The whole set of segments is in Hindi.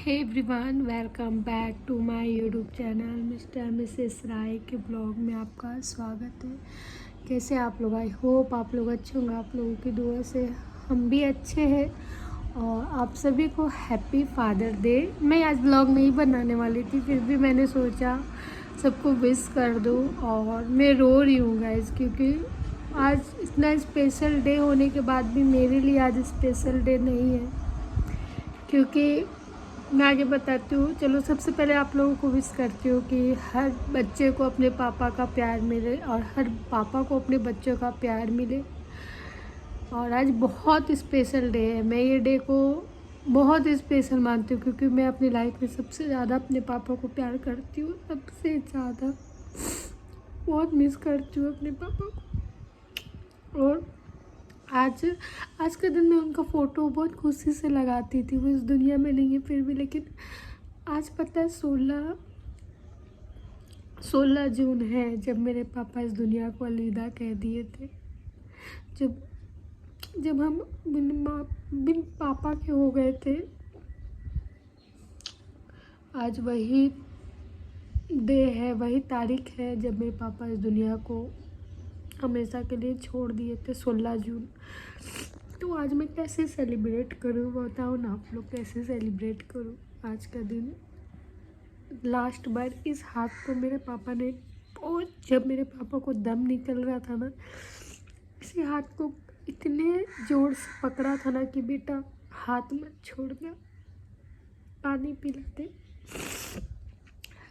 Hey everyone, welcome back to my YouTube channel mister Mrs Rai के ब्लॉग में आपका स्वागत है। कैसे आप लोग? आई होप आप लोग अच्छे होंगे। आप लोगों की दुआ से हम भी अच्छे हैं। और आप सभी को हैप्पी फादर डे। मैं आज ब्लॉग नहीं बनाने वाली थी, फिर भी मैंने सोचा सबको विश कर दूँ। और मैं रो रही हूँ गाइस, क्योंकि आज इतना स्पेशल डे होने के बाद भी मेरे लिए आज स्पेशल डे नहीं है। क्योंकि मैं आगे बताती हूँ। चलो, सबसे पहले आप लोगों को विश करती हूँ कि हर बच्चे को अपने पापा का प्यार मिले और हर पापा को अपने बच्चों का प्यार मिले। और आज बहुत स्पेशल डे है। मैं ये डे को बहुत स्पेशल मानती हूँ, क्योंकि मैं अपनी लाइफ में सबसे ज़्यादा अपने पापा को प्यार करती हूँ, सबसे ज़्यादा। बहुत मिस करती हूँ अपने पापा को। और आज आज का दिन मैं उनका फ़ोटो बहुत खुशी से लगाती थी। वो इस दुनिया में नहीं है फिर भी, लेकिन आज पता है 16 जून है जब मेरे पापा इस दुनिया को अलविदा कह दिए थे। जब हम बिन पापा के हो गए थे। आज वही डे है, वही तारीख है जब मेरे पापा इस दुनिया को हमेशा के लिए छोड़ दिए थे, 16 जून। तो आज मैं कैसे सेलिब्रेट करूँ बताओ ना आप लोग, कैसे सेलिब्रेट करूँ आज का दिन। लास्ट बार इस हाथ को मेरे पापा ने, और जब मेरे पापा को दम निकल रहा था ना, इसी हाथ को इतने जोर से पकड़ा था ना कि बेटा हाथ मत छोड़ना, पानी पिलाते।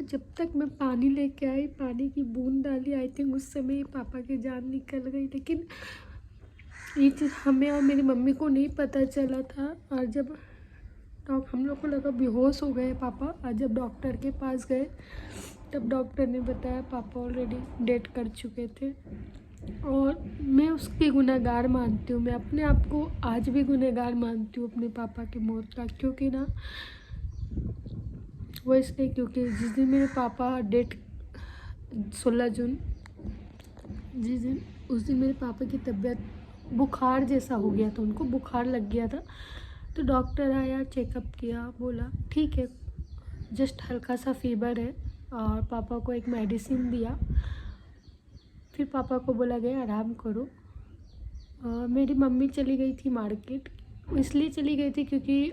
जब तक मैं पानी लेके आई, पानी की बूंद डाली, आई थिंक उस समय पापा की जान निकल गई। लेकिन ये चीज़ हमें और मेरी मम्मी को नहीं पता चला था। और जब हम लोग को लगा बेहोश हो गए पापा, और जब डॉक्टर के पास गए तब डॉक्टर ने बताया पापा ऑलरेडी डेथ कर चुके थे। और मैं उसकी गुनहगार मानती हूँ। मैं अपने आप को आज भी गुनहगार मानती हूँ अपने पापा की मौत का। क्योंकि ना वो इसलिए, क्योंकि जिस दिन मेरे पापा डेथ 16 जून, उस दिन मेरे पापा की तबीयत बुखार जैसा हो गया था, उनको बुखार लग गया था। तो डॉक्टर आया, चेकअप किया, बोला ठीक है, जस्ट हल्का सा फीवर है। और पापा को एक मेडिसिन दिया। फिर पापा को बोला गया आराम करो। मेरी मम्मी चली गई थी मार्केट। इसलिए चली गई थी क्योंकि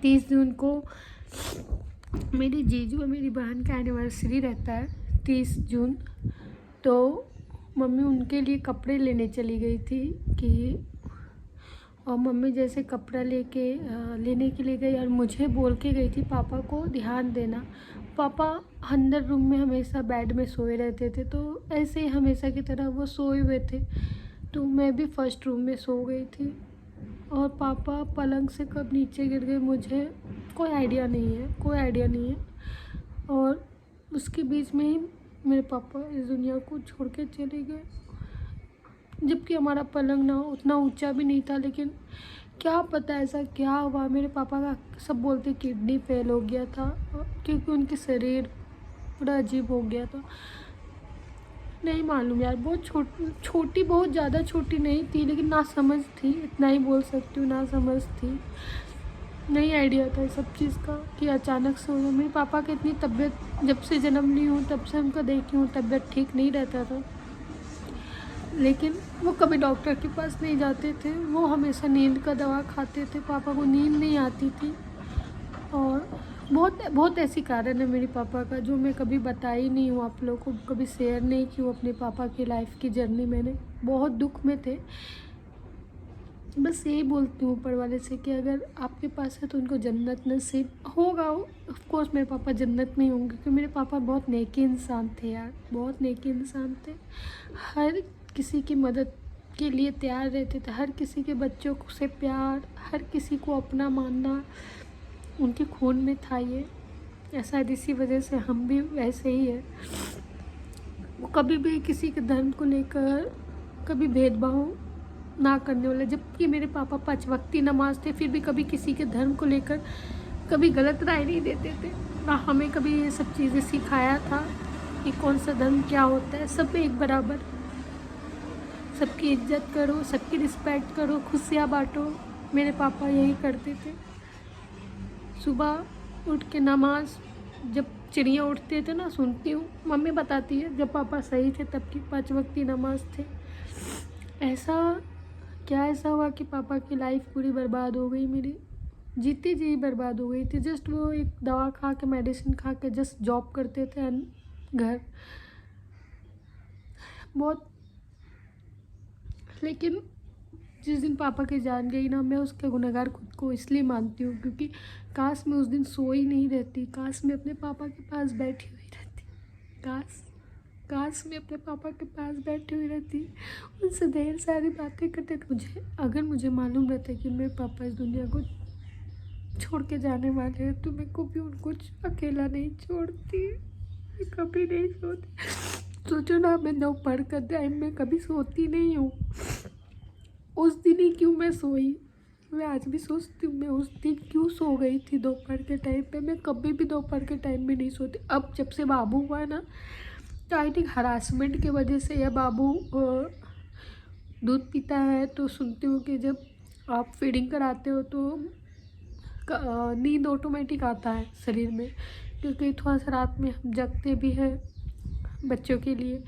30 जून को मेरी जीजू और मेरी बहन का एनिवर्सरी रहता है, 30 जून। तो मम्मी उनके लिए कपड़े लेने चली गई थी कि, और मम्मी जैसे कपड़ा लेने के लिए गई और मुझे बोल के गई थी पापा को ध्यान देना। पापा अंदर रूम में हमेशा बेड में सोए रहते थे, तो ऐसे ही हमेशा की तरह वो सोए हुए थे। तो मैं भी फर्स्ट रूम में सो गई थी। और पापा पलंग से कब नीचे गिर गए मुझे कोई आइडिया नहीं है। और उसके बीच में ही मेरे पापा इस दुनिया को छोड़ के चले गए। जबकि हमारा पलंग ना उतना ऊंचा भी नहीं था, लेकिन क्या पता ऐसा क्या हुआ। मेरे पापा का सब बोलते किडनी फेल हो गया था, क्योंकि उनके शरीर पूरा अजीब हो गया था। नहीं मालूम यार, बहुत छोटी, बहुत ज़्यादा छोटी नहीं थी, लेकिन ना समझ थी, इतना ही बोल सकती हूँ, ना समझ थी। नहीं आइडिया था इस सब चीज़ का कि अचानक से हो गया। मेरे पापा की इतनी तबीयत, जब से जन्म ली हूँ तब से उनका देखी हूँ, तबीयत ठीक नहीं रहता था। लेकिन वो कभी डॉक्टर के पास नहीं जाते थे, वो हमेशा नींद का दवा खाते थे। पापा को नींद नहीं आती थी। और बहुत ऐसी कारण है मेरे पापा का जो मैं कभी बताई नहीं हूँ आप लोगों को, कभी शेयर नहीं की हूँ अपने पापा की लाइफ की जर्नी। मैंने बहुत दुख में थे। बस यही बोलती हूँ ऊपर वाले से कि अगर आपके पास है तो उनको जन्नत नसीब होगा। ऑफ कोर्स मेरे पापा जन्नत में ही होंगे, क्योंकि मेरे पापा बहुत नेकी इंसान थे यार, बहुत नेकी इंसान थे। हर किसी की मदद के लिए तैयार रहते थे, हर किसी के बच्चों से प्यार, हर किसी को अपना मानना उनके खून में था। ये शायद इसी वजह से हम भी वैसे ही है। वो कभी भी किसी के धर्म को लेकर कभी भेदभाव ना करने वाले। जबकि मेरे पापा 5 वक्त की नमाज थे, फिर भी कभी किसी के धर्म को लेकर कभी गलत राय नहीं देते थे। ना हमें कभी ये सब चीज़ें सिखाया था कि कौन सा धर्म क्या होता है। सब एक बराबर, सबकी इज्जत करो, सबकी रिस्पेक्ट करो, खुशियाँ बांटो। मेरे पापा यही करते थे। सुबह उठ के नमाज़, जब चिड़िया उठते थे ना सुनती हूँ। मम्मी बताती है जब पापा सही थे तब की 5 वक्त की नमाज़ थे। ऐसा हुआ कि पापा की लाइफ पूरी बर्बाद हो गई मेरी, जीती जी बर्बाद हो गई थी। जस्ट वो एक दवा खा के, मेडिसिन खा के जस्ट जॉब करते थे घर बहुत। लेकिन जिस दिन पापा की जान गई ना, मैं उसका गुनहगार खुद को इसलिए मानती हूँ क्योंकि काश मैं उस दिन सोई नहीं रहती, काश मैं अपने पापा के पास बैठी हुई रहती, काश मैं अपने पापा के पास बैठी हुई रहती, उनसे ढेर सारी बातें करते थे। अगर मुझे मालूम रहता कि मेरे पापा इस दुनिया को छोड़ के जाने वाले हैं तो मैं कभी उनको अकेला नहीं छोड़ती, मैं कभी नहीं सोती। सोचो ना, मैं दोपहर का टाइम में कभी सोती नहीं हूँ। उस दिन ही क्यों मैं सोई, मैं आज भी सोचती हूँ मैं उस दिन क्यों सो गई थी दोपहर के टाइम पे। मैं कभी भी दोपहर के टाइम में नहीं सोती। अब जब से बाबू हुआ है ना, तो आई थिंक हरासमेंट की वजह से, या बाबू दूध पीता है तो सुनती हूँ कि जब आप फीडिंग कराते हो तो नींद ऑटोमेटिक आता है शरीर में, क्योंकि थोड़ा सा रात में हम जगते भी हैं बच्चों के लिए।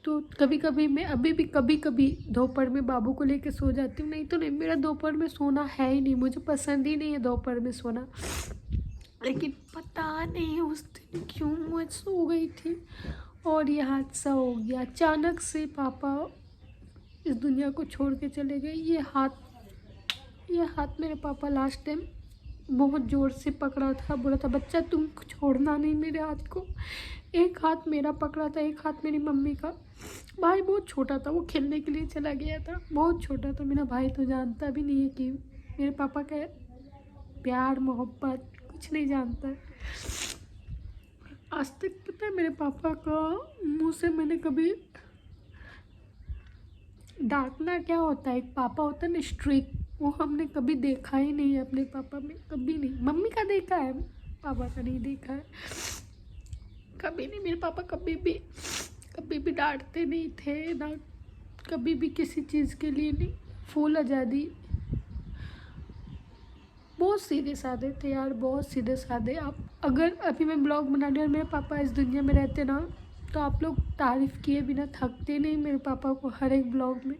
तो कभी कभी मैं अभी भी कभी कभी दोपहर में बाबू को लेके सो जाती हूँ। नहीं तो नहीं, मेरा दोपहर में सोना है ही नहीं, मुझे पसंद ही नहीं है दोपहर में सोना। लेकिन पता नहीं उस दिन क्यों मैं सो गई थी और ये हादसा हो गया। अचानक से पापा इस दुनिया को छोड़ के चले गए। ये हाथ मेरे पापा लास्ट टाइम बहुत ज़ोर से पकड़ा था, बोला था बच्चा तुम छोड़ना नहीं मेरे हाथ को। एक हाथ मेरा पकड़ा था, एक हाथ मेरी मम्मी का। भाई बहुत छोटा था, वो खेलने के लिए चला गया था, बहुत छोटा था मेरा भाई, तो जानता भी नहीं है कि मेरे पापा का प्यार मोहब्बत कुछ नहीं जानता है। आज तक पता है मेरे पापा का मुँह से मैंने कभी, डांटना क्या होता है, एक पापा होता है ना स्ट्रिक्ट, वो हमने कभी देखा ही नहीं है अपने पापा में, कभी नहीं। मम्मी का देखा है, पापा का नहीं देखा है कभी नहीं। मेरे पापा कभी भी डांटते नहीं थे ना, कभी भी किसी चीज़ के लिए नहीं, फुल आज़ादी। बहुत सीधे साधे थे यार, बहुत सीधे साधे। आप अगर अभी मैं ब्लॉग बना रही और मेरे पापा इस दुनिया में रहते ना, तो आप लोग तारीफ़ किए बिना थकते नहीं मेरे पापा को हर एक ब्लॉग में।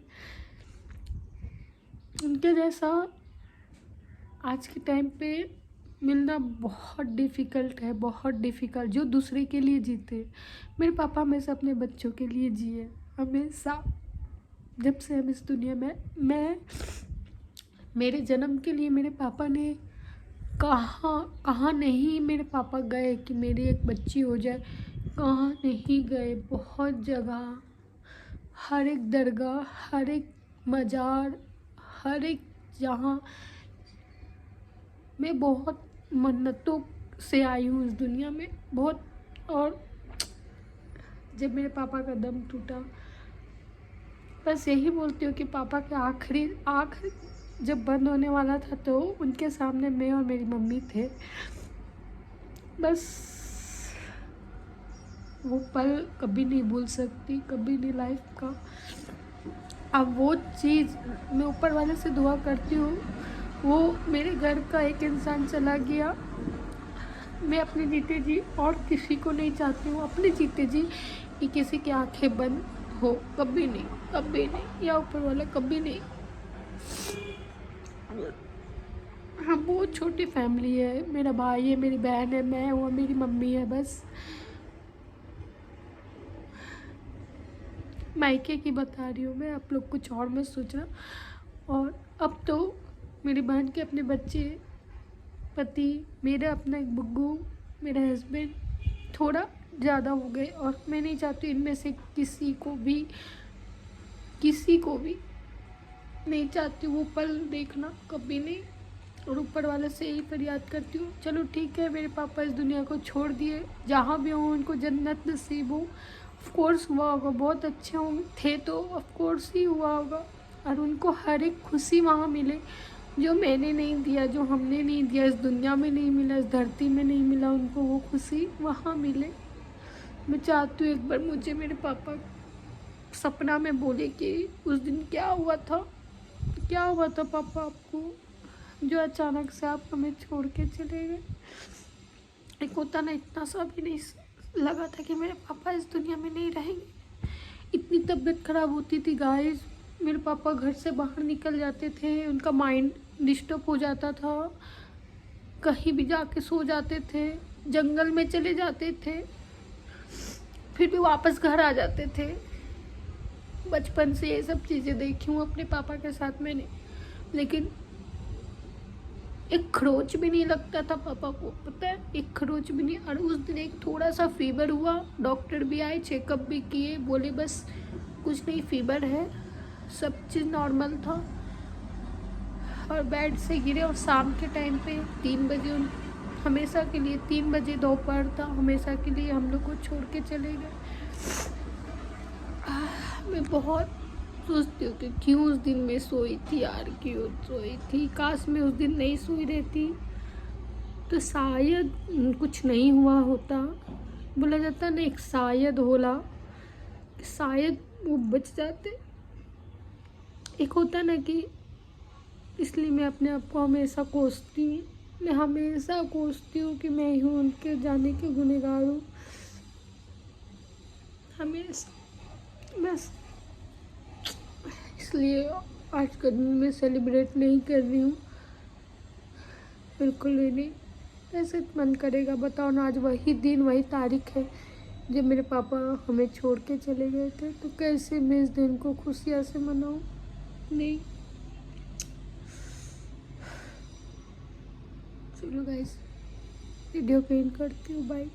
उनके जैसा आज के टाइम पे मिलना बहुत डिफ़िकल्ट है, बहुत डिफ़िकल्ट, जो दूसरे के लिए जीते। मेरे पापा हमेशा अपने बच्चों के लिए जिए, हमेशा। जब से हम इस दुनिया में मेरे जन्म के लिए मेरे पापा ने कहाँ नहीं मेरे पापा गए कि मेरी एक बच्ची हो जाए, कहाँ नहीं गए। बहुत जगह, हर एक दरगाह, हर एक मज़ार, हर एक जहाँ। मैं बहुत मन्नतों से आई हूँ इस दुनिया में, बहुत। और जब मेरे पापा का दम टूटा, बस यही बोलती हूँ कि पापा के आखिरी जब बंद होने वाला था तो उनके सामने मैं और मेरी मम्मी थे। बस वो पल कभी नहीं भूल सकती, कभी नहीं लाइफ का। अब वो चीज़ मैं ऊपर वाले से दुआ करती हूँ, वो मेरे घर का एक इंसान चला गया। मैं अपने जीते जी और किसी को नहीं चाहती हूँ अपने जीते जी कि किसी की आंखें बंद हो, कभी नहीं, कभी नहीं। या ऊपर वाला कभी नहीं। हाँ, बहुत छोटी फैमिली है, मेरा भाई है, मेरी बहन है, मैं हूँ, मेरी मम्मी है, बस। मायके की बता रही हूँ मैं, आप लोग कुछ और मत सोचना। और अब तो मेरी बहन के अपने बच्चे, पति, मेरा अपना एक बुग्गू, मेरा हस्बैंड थोड़ा ज़्यादा हो गए। और मैं नहीं चाहती इनमें से किसी को भी नहीं चाहती वो पल देखना, कभी नहीं। और ऊपर वाले से यही फरियाद करती हूँ, चलो ठीक है मेरे पापा इस दुनिया को छोड़ दिए, जहाँ भी हो उनको जन्नत नसीब हो। ऑफ कोर्स हुआ होगा, बहुत अच्छे होंगे थे तो ऑफ कोर्स ही हुआ होगा। और उनको हर एक खुशी वहाँ मिले जो मैंने नहीं दिया, जो हमने नहीं दिया, इस दुनिया में नहीं मिला, इस धरती में नहीं मिला, उनको वो खुशी वहाँ मिले। मैं चाहती हूँ एक बार मुझे मेरे पापा सपना में बोले कि उस दिन क्या हुआ था पापा आपको। जो अचानक से आप हमें छोड़ के चले गए। एक होता ना, इतना सा भी नहीं लगा था कि मेरे पापा इस दुनिया में नहीं रहेंगे। इतनी तबीयत खराब होती थी गाइस। मेरे पापा घर से बाहर निकल जाते थे, उनका माइंड डिस्टर्ब हो जाता था, कहीं भी जाके सो जाते थे, जंगल में चले जाते थे, फिर भी वापस घर आ जाते थे। बचपन से ये सब चीज़ें देखी हूँ अपने पापा के साथ मैंने, लेकिन एक खरोच भी नहीं लगता था पापा को, पता है, एक खरोच भी नहीं। और उस दिन एक थोड़ा सा फीवर हुआ, डॉक्टर भी आए, चेकअप भी किए, बोले बस कुछ नहीं, फीवर है, सब चीज़ नॉर्मल था। और बेड से गिरे और शाम के टाइम पे 3 बजे, हमेशा के लिए 3 बजे दोपहर था, हमेशा के लिए हम लोग को छोड़ के चले गए। मैं बहुत सोचती हूँ कि क्यों उस दिन मैं सोई थी यार, क्यों सोई थी। काश मैं उस दिन नहीं सोई रहती तो शायद कुछ नहीं हुआ होता। बोला जाता ना, एक शायद होला, शायद वो बच जाते। एक होता ना कि इसलिए मैं अपने आप को हमेशा कोसती हूँ, मैं हमेशा कोसती हूँ कि मैं ही हूँ उनके जाने की गुनहगार हूँ, हमेशा। बस इसलिए आज का दिन मैं सेलिब्रेट नहीं कर रही हूँ, बिल्कुल भी नहीं। ऐसे मन करेगा, बताओ ना, आज वही दिन वही तारीख है जब मेरे पापा हमें छोड़ के चले गए थे, तो कैसे मैं इस दिन को खुशियाँ से मनाऊँ। नहीं। चलो गाइस, वीडियो पे एंड करती हूँ, बाय।